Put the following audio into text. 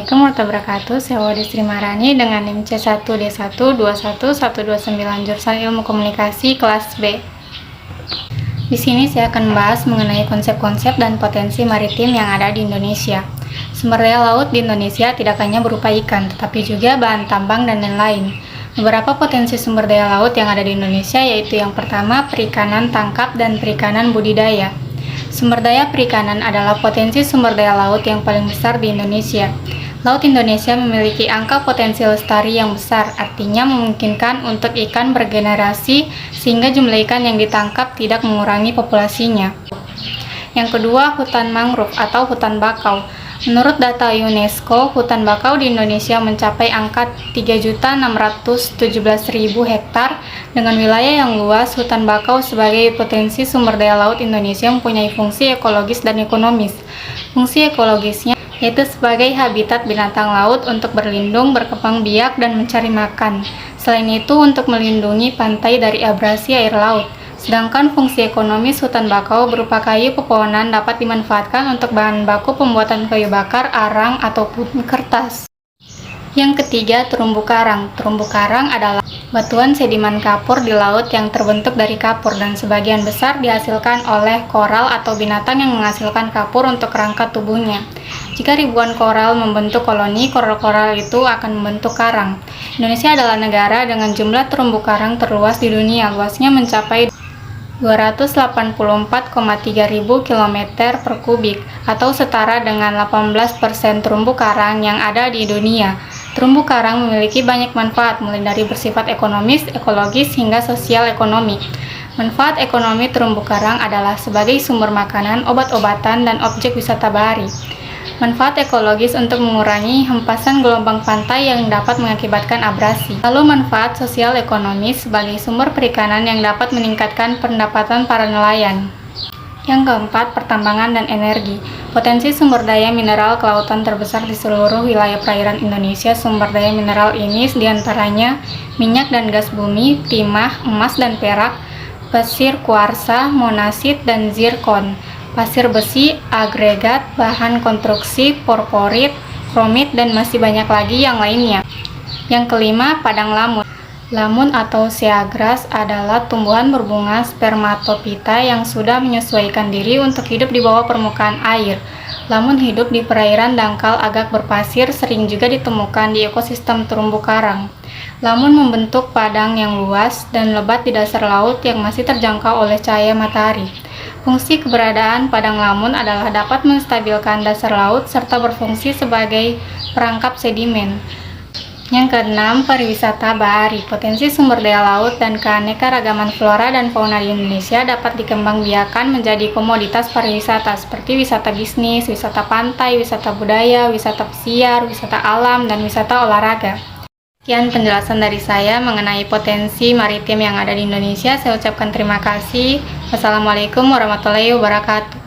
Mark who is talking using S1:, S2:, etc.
S1: Assalamualaikum warahmatullahi wabarakatuh. Saya Wadi Sri Marani dengan NIM C1D1 21129 jurusan Ilmu Komunikasi kelas B. Di sini saya akan membahas mengenai konsep-konsep dan potensi maritim yang ada di Indonesia. Sumber daya laut di Indonesia tidak hanya berupa ikan, tetapi juga bahan tambang dan lain-lain. Beberapa potensi sumber daya laut yang ada di Indonesia yaitu yang pertama perikanan tangkap dan perikanan budidaya. Sumber daya perikanan adalah potensi sumber daya laut yang paling besar di Indonesia. Laut Indonesia memiliki angka potensi lestari yang besar, artinya memungkinkan untuk ikan bergenerasi sehingga jumlah ikan yang ditangkap tidak mengurangi populasinya. Yang kedua, hutan mangrove atau hutan bakau. Menurut data UNESCO, hutan bakau di Indonesia mencapai angka 3.617.000 hektar. Dengan wilayah yang luas, hutan bakau sebagai potensi sumber daya laut Indonesia mempunyai fungsi ekologis dan ekonomis. Fungsi ekologisnya yaitu sebagai habitat binatang laut untuk berlindung, berkembang biak, dan mencari makan. Selain itu, untuk melindungi pantai dari abrasi air laut. Sedangkan fungsi ekonomis hutan bakau berupa kayu pepohonan dapat dimanfaatkan untuk bahan baku pembuatan kayu bakar, arang, ataupun kertas. Yang ketiga, terumbu karang. Terumbu karang adalah batuan sedimen kapur di laut yang terbentuk dari kapur dan sebagian besar dihasilkan oleh koral atau binatang yang menghasilkan kapur untuk kerangka tubuhnya. Jika ribuan koral membentuk koloni, koral-koral itu akan membentuk karang. Indonesia adalah negara dengan jumlah terumbu karang terluas di dunia. Luasnya mencapai 284,3 ribu kilometer per kubik atau setara dengan 18% terumbu karang yang ada di dunia. Terumbu karang memiliki banyak manfaat mulai dari bersifat ekonomis, ekologis, hingga sosial ekonomi. Manfaat ekonomi terumbu karang adalah sebagai sumber makanan, obat-obatan, dan objek wisata bahari. Manfaat ekologis untuk mengurangi hempasan gelombang pantai yang dapat mengakibatkan abrasi. Lalu manfaat sosial ekonomis sebagai sumber perikanan yang dapat meningkatkan pendapatan para nelayan. Yang keempat, pertambangan dan energi. Potensi sumber daya mineral kelautan terbesar di seluruh wilayah perairan Indonesia. Sumber daya mineral ini diantaranya minyak dan gas bumi, timah, emas dan perak, pasir kuarsa, monasit, dan zirkon, pasir besi, agregat, bahan konstruksi, porporit, kromit, dan masih banyak lagi yang lainnya. Yang kelima, padang lamun. Lamun atau seagras adalah tumbuhan berbunga spermatopita yang sudah menyesuaikan diri untuk hidup di bawah permukaan air. Lamun hidup di perairan dangkal agak berpasir, sering juga ditemukan di ekosistem terumbu karang. Lamun membentuk padang yang luas dan lebat di dasar laut yang masih terjangkau oleh cahaya matahari. Fungsi keberadaan padang lamun adalah dapat menstabilkan dasar laut serta berfungsi sebagai perangkap sedimen. Yang keenam, pariwisata bahari. Potensi sumber daya laut dan keanekaragaman flora dan fauna di Indonesia dapat dikembangbiakan menjadi komoditas pariwisata seperti wisata bisnis, wisata pantai, wisata budaya, wisata pesiar, wisata alam, dan wisata olahraga. Sekian penjelasan dari saya mengenai potensi maritim yang ada di Indonesia. Saya ucapkan terima kasih. Wassalamualaikum warahmatullahi wabarakatuh.